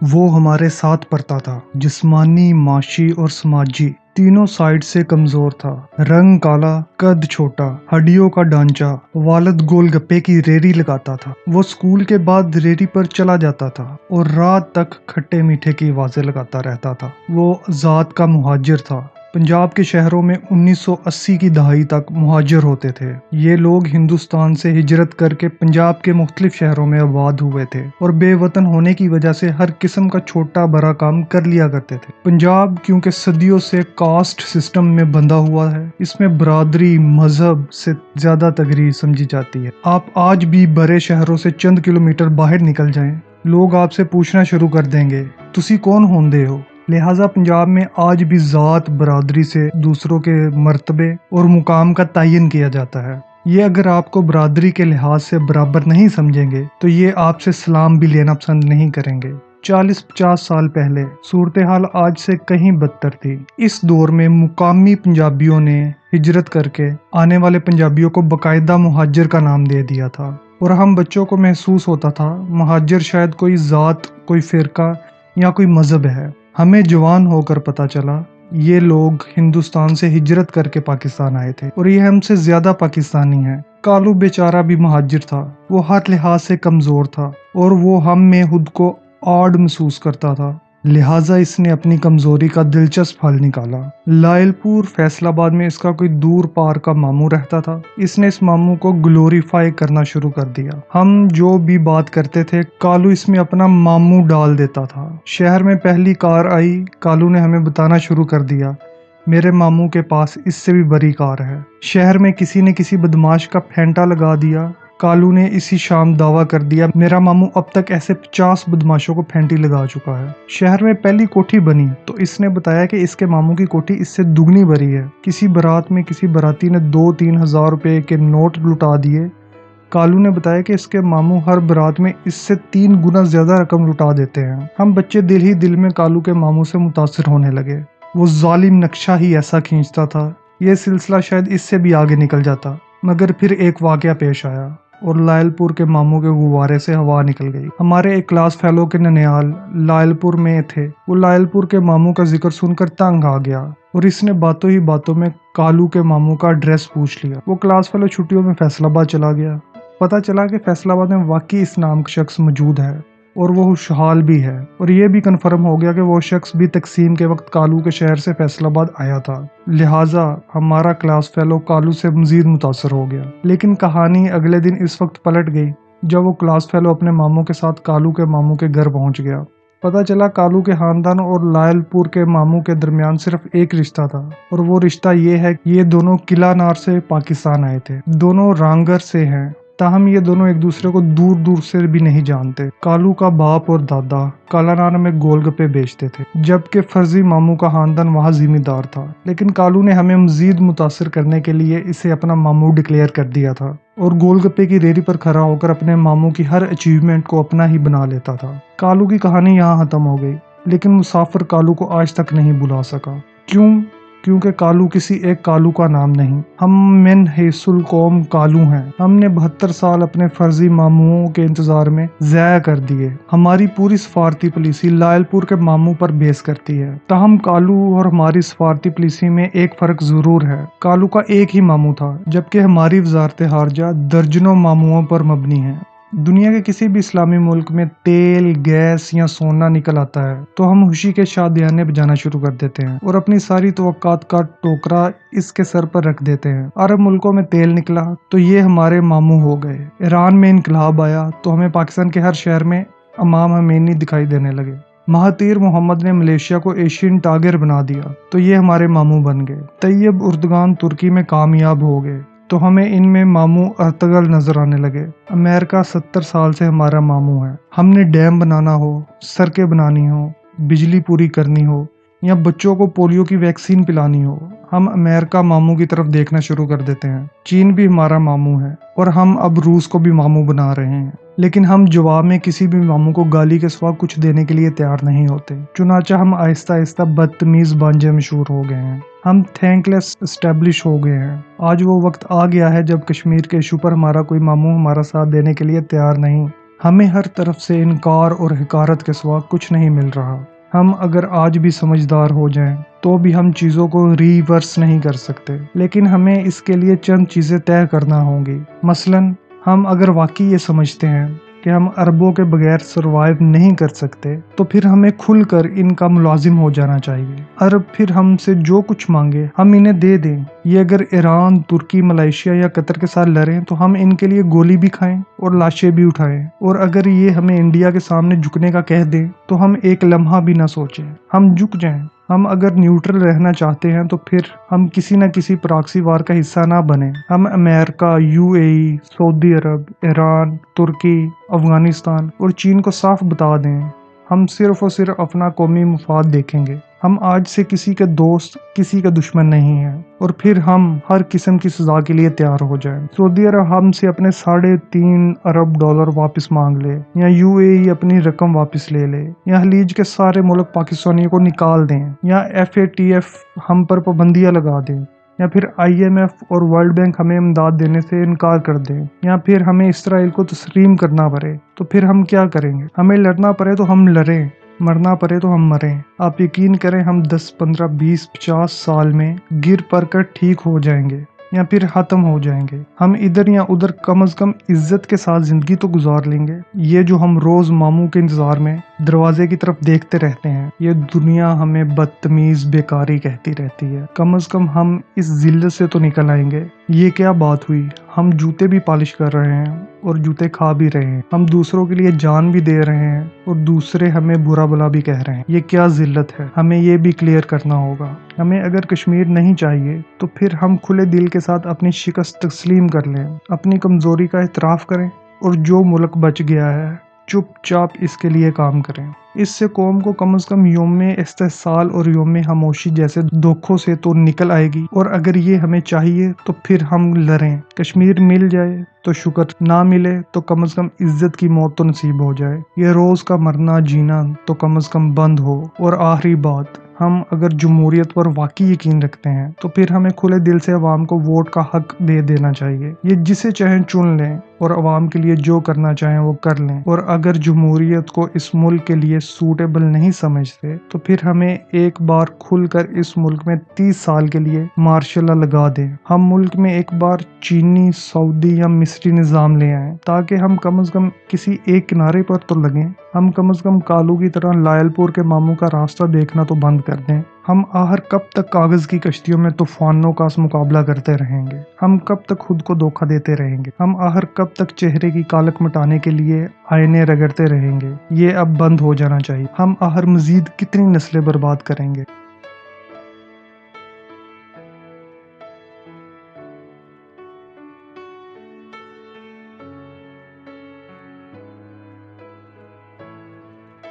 وہ ہمارے ساتھ پڑھتا تھا، جسمانی، معاشی اور سماجی تینوں سائڈ سے کمزور تھا۔ رنگ کالا، قد چھوٹا، ہڈیوں کا ڈھانچہ۔ والد گول گپے کی ریری لگاتا تھا، وہ اسکول کے بعد ریری پر چلا جاتا تھا اور رات تک کھٹے میٹھے کی آوازیں لگاتا رہتا تھا۔ وہ ذات کا مہاجر تھا۔ پنجاب کے شہروں میں 1980 کی دہائی تک مہاجر ہوتے تھے۔ یہ لوگ ہندوستان سے ہجرت کر کے پنجاب کے مختلف شہروں میں آباد ہوئے تھے اور بے وطن ہونے کی وجہ سے ہر قسم کا چھوٹا بڑا کام کر لیا کرتے تھے۔ پنجاب کیونکہ صدیوں سے کاسٹ سسٹم میں بندھا ہوا ہے، اس میں برادری، مذہب سے زیادہ تقریر سمجھی جاتی ہے۔ آپ آج بھی بڑے شہروں سے چند کلومیٹر باہر نکل جائیں، لوگ آپ سے پوچھنا شروع کر دیں گے، تسی کون ہوندے ہو؟ لہٰذا پنجاب میں آج بھی ذات برادری سے دوسروں کے مرتبے اور مقام کا تعین کیا جاتا ہے۔ یہ اگر آپ کو برادری کے لحاظ سے برابر نہیں سمجھیں گے تو یہ آپ سے سلام بھی لینا پسند نہیں کریں گے۔ 40-50 سال پہلے صورتحال آج سے کہیں بدتر تھی۔ اس دور میں مقامی پنجابیوں نے ہجرت کر کے آنے والے پنجابیوں کو باقاعدہ مہاجر کا نام دے دیا تھا، اور ہم بچوں کو محسوس ہوتا تھا مہاجر شاید کوئی ذات، کوئی فرقہ یا کوئی مذہب ہے۔ ہمیں جوان ہو کر پتہ چلا یہ لوگ ہندوستان سے ہجرت کر کے پاکستان آئے تھے، اور یہ ہم سے زیادہ پاکستانی ہیں۔ کالو بیچارہ بھی مہاجر تھا، وہ ہر لحاظ سے کمزور تھا اور وہ ہم میں خود کو آڈ محسوس کرتا تھا، لہٰذا اس نے اپنی کمزوری کا دلچسپ حل نکالا۔ لائل پور فیصل آباد میں اس کا کوئی دور پار کا ماموں رہتا تھا۔ اس نے اس ماموں کو گلوریفائی کرنا شروع کر دیا۔ ہم جو بھی بات کرتے تھے کالو اس میں اپنا ماموں ڈال دیتا تھا۔ شہر میں پہلی کار آئی، کالو نے ہمیں بتانا شروع کر دیا، میرے ماموں کے پاس اس سے بھی بڑی کار ہے۔ شہر میں کسی نے کسی بدماش کا پھینٹا لگا دیا، کالو نے اسی شام دعویٰ کر دیا میرا ماموں اب تک ایسے 50 بدماشوں کو پھینٹی لگا چکا ہے۔ شہر میں پہلی کوٹھی بنی تو اس نے بتایا کہ اس کے ماموں کی کوٹھی اس سے دگنی بڑی ہے۔ کسی بارات میں کسی باراتی نے 2-3 ہزار روپے کے نوٹ لٹا دیے۔ کالو نے بتایا کہ اس کے ماموں ہر بارات میں اس سے 3 گنا زیادہ رقم لٹا دیتے ہیں۔ ہم بچے دل ہی دل میں کالو کے ماموں سے متاثر ہونے لگے، وہ ظالم نقشہ ہی ایسا کھینچتا تھا۔ یہ سلسلہ شاید اس سے بھی آگے نکل جاتا، مگر پھر ایک واقعہ پیش آیا اور لائل پور کے ماموں کے غبارے سے ہوا نکل گئی۔ ہمارے ایک کلاس فیلو کے ننیال لائل پور میں تھے، وہ لائل پور کے ماموں کا ذکر سن کر تنگ آ گیا اور اس نے باتوں ہی باتوں میں کالو کے ماموں کا ایڈریس پوچھ لیا۔ وہ کلاس فیلو چھٹیوں میں فیصل آباد چلا گیا۔ پتہ چلا کہ فیصل آباد میں واقعی اس نام کا شخص موجود ہے اور وہ خوشحال بھی ہے، اور یہ بھی کنفرم ہو گیا کہ وہ شخص بھی تقسیم کے وقت کالو کے شہر سے فیصل آباد آیا تھا، لہٰذا ہمارا کلاس فیلو کالو سے مزید متاثر ہو گیا۔ لیکن کہانی اگلے دن اس وقت پلٹ گئی جب وہ کلاس فیلو اپنے ماموں کے ساتھ کالو کے ماموں کے گھر پہنچ گیا۔ پتہ چلا کالو کے خاندان اور لائل پور کے ماموں کے درمیان صرف ایک رشتہ تھا، اور وہ رشتہ یہ ہے کہ یہ دونوں قلعہ نار سے پاکستان آئے تھے، دونوں رانگر سے ہیں، تاہم یہ دونوں ایک دوسرے کو دور دور سے بھی نہیں جانتے۔ کالو کا باپ اور دادا کالانار میں گول گپے بیچتے تھے، جبکہ فرضی ماموں کا خاندان وہاں ذمہ دار تھا، لیکن کالو نے ہمیں مزید متاثر کرنے کے لیے اسے اپنا ماموں ڈکلیئر کر دیا تھا اور گول گپے کی ریری پر کھڑا ہو کر اپنے ماموں کی ہر اچیومنٹ کو اپنا ہی بنا لیتا تھا۔ کالو کی کہانی یہاں ختم ہو گئی، لیکن مسافر کالو کو آج تک نہیں بلا سکا۔ کیونکہ کالو کسی ایک کالو کا نام نہیں، ہم من حیث القوم کالو ہیں۔ ہم نے 72 سال اپنے فرضی ماموں کے انتظار میں ضائع کر دیے۔ ہماری پوری سفارتی پالیسی لائل پور کے ماموں پر بیس کرتی ہے، تاہم کالو اور ہماری سفارتی پالیسی میں ایک فرق ضرور ہے، کالو کا ایک ہی ماموں تھا، جبکہ ہماری وزارت خارجہ درجنوں ماموں پر مبنی ہے۔ دنیا کے کسی بھی اسلامی ملک میں تیل، گیس یا سونا نکل آتا ہے تو ہم خوشی کے شادیانے بجانا شروع کر دیتے ہیں اور اپنی ساری توقعات کا ٹوکرا اس کے سر پر رکھ دیتے ہیں۔ عرب ملکوں میں تیل نکلا تو یہ ہمارے ماموں ہو گئے۔ ایران میں انقلاب آیا تو ہمیں پاکستان کے ہر شہر میں امام خمینی دکھائی دینے لگے۔ مہاتیر محمد نے ملیشیا کو ایشین ٹاگر بنا دیا تو یہ ہمارے ماموں بن گئے۔ طیب اردگان ترکی میں کامیاب ہو گئے تو ہمیں ان میں ماموں ارطغرل نظر آنے لگے۔ امریکہ 70 سال سے ہمارا ماموں ہے۔ ہم نے ڈیم بنانا ہو، سڑکیں بنانی ہو، بجلی پوری کرنی ہو یا بچوں کو پولیو کی ویکسین پلانی ہو، ہم امریکہ ماموں کی طرف دیکھنا شروع کر دیتے ہیں۔ چین بھی ہمارا ماموں ہے اور ہم اب روس کو بھی ماموں بنا رہے ہیں، لیکن ہم جواب میں کسی بھی ماموں کو گالی کے سوا کچھ دینے کے لیے تیار نہیں ہوتے، چنانچہ ہم آہستہ آہستہ بدتمیز بانجے مشہور ہو گئے ہیں۔ ہم تھینک لیس اسٹیبلش ہو گئے ہیں۔ آج وہ وقت آ گیا ہے جب کشمیر کے ایشو پر ہمارا کوئی ماموں ہمارا ساتھ دینے کے لیے تیار نہیں۔ ہمیں ہر طرف سے انکار اور حقارت کے سوا کچھ نہیں مل رہا۔ ہم اگر آج بھی سمجھدار ہو جائیں تو بھی ہم چیزوں کو ریورس نہیں کر سکتے، لیکن ہمیں اس کے لیے چند چیزیں طے کرنا ہوں گی۔ مثلاً ہم اگر واقعی یہ سمجھتے ہیں کہ ہم اربوں کے بغیر سروائیو نہیں کر سکتے تو پھر ہمیں کھل کر ان کا ملازم ہو جانا چاہیے۔ ارب پھر ہم سے جو کچھ مانگے ہم انہیں دے دیں۔ یہ اگر ایران، ترکی، ملائیشیا یا قطر کے ساتھ لڑیں تو ہم ان کے لیے گولی بھی کھائیں اور لاشیں بھی اٹھائیں، اور اگر یہ ہمیں انڈیا کے سامنے جھکنے کا کہہ دیں تو ہم ایک لمحہ بھی نہ سوچیں، ہم جھک جائیں۔ ہم اگر نیوٹرل رہنا چاہتے ہیں تو پھر ہم کسی نہ کسی پراکسی وار کا حصہ نہ بنیں۔ ہم امریکہ، UAE، سعودی عرب، ایران، ترکی، افغانستان اور چین کو صاف بتا دیں ہم صرف اور صرف اپنا قومی مفاد دیکھیں گے۔ ہم آج سے کسی کے دوست، کسی کا دشمن نہیں ہیں، اور پھر ہم ہر قسم کی سزا کے لیے تیار ہو جائیں۔ سعودی عرب ہم سے اپنے $3.5 ارب واپس مانگ لے، یا UAE اپنی رقم واپس لے لے، یا خلیج کے سارے ملک پاکستانیوں کو نکال دیں، یا FATF ہم پر پابندیاں لگا دیں، یا پھر IMF اور ورلڈ بینک ہمیں امداد دینے سے انکار کر دیں، یا پھر ہمیں اسرائیل کو تسلیم کرنا پڑے، تو پھر ہم کیا کریں گے؟ ہمیں لڑنا پڑے تو ہم لڑیں، مرنا پڑے تو ہم مریں۔ آپ یقین کریں ہم 10، 15، 20، 50 سال میں گر پر کر ٹھیک ہو جائیں گے یا پھر ختم ہو جائیں گے۔ ہم ادھر یا ادھر کم از کم عزت کے ساتھ زندگی تو گزار لیں گے۔ یہ جو ہم روز ماموں کے انتظار میں دروازے کی طرف دیکھتے رہتے ہیں، یہ دنیا ہمیں بدتمیز بیکاری کہتی رہتی ہے۔ کم از کم ہم اس ذلت سے تو نکل آئیں گے۔ یہ کیا بات ہوئی، ہم جوتے بھی پالش کر رہے ہیں اور جوتے کھا بھی رہے ہیں، ہم دوسروں کے لیے جان بھی دے رہے ہیں اور دوسرے ہمیں برا بلا بھی کہہ رہے ہیں۔ یہ کیا ذلت ہے، ہمیں یہ بھی کلیئر کرنا ہوگا۔ ہمیں اگر کشمیر نہیں چاہیے تو پھر ہم کھلے دل کے ساتھ اپنی شکست تسلیم کر لیں، اپنی کمزوری کا اعتراف کریں، اور جو ملک بچ گیا ہے چپ چاپ اس کے لیے کام کریں۔ اس سے قوم کو کم از کم یوم استحصال اور یوم خاموشی جیسے دکھوں سے تو نکل آئے گی، اور اگر یہ ہمیں چاہیے تو پھر ہم لڑیں۔ کشمیر مل جائے تو شکر، نہ ملے تو کم از کم عزت کی موت تو نصیب ہو جائے، یہ روز کا مرنا جینا تو کم از کم بند ہو۔ اور آخری بات، ہم اگر جمہوریت پر واقعی یقین رکھتے ہیں تو پھر ہمیں کھلے دل سے عوام کو ووٹ کا حق دے دینا چاہیے۔ یہ جسے چاہیں چن لیں اور عوام کے لیے جو کرنا چاہیں وہ کر لیں، اور اگر جمہوریت کو اس ملک کے لیے سوٹیبل نہیں سمجھتے تو پھر ہمیں ایک بار کھل کر اس ملک میں 30 سال کے لیے مارشل لا لگا دیں۔ ہم ملک میں ایک بار چینی، سعودی یا مصری نظام لے آئیں تاکہ ہم کم از کم کسی ایک کنارے پر تو لگیں۔ ہم کم از کم کالو کی طرح لائل پور کے ماموں کا راستہ دیکھنا تو بند کر دیں۔ ہم آخر کب تک کاغذ کی کشتیوں میں طوفانوں کا مقابلہ کرتے رہیں گے؟ ہم کب تک خود کو دھوکہ دیتے رہیں گے؟ ہم آخر کب تک چہرے کی کالک مٹانے کے لیے آئینے رگڑتے رہیں گے؟ یہ اب بند ہو جانا چاہیے۔ ہم آخر مزید کتنی نسلیں برباد کریں گے؟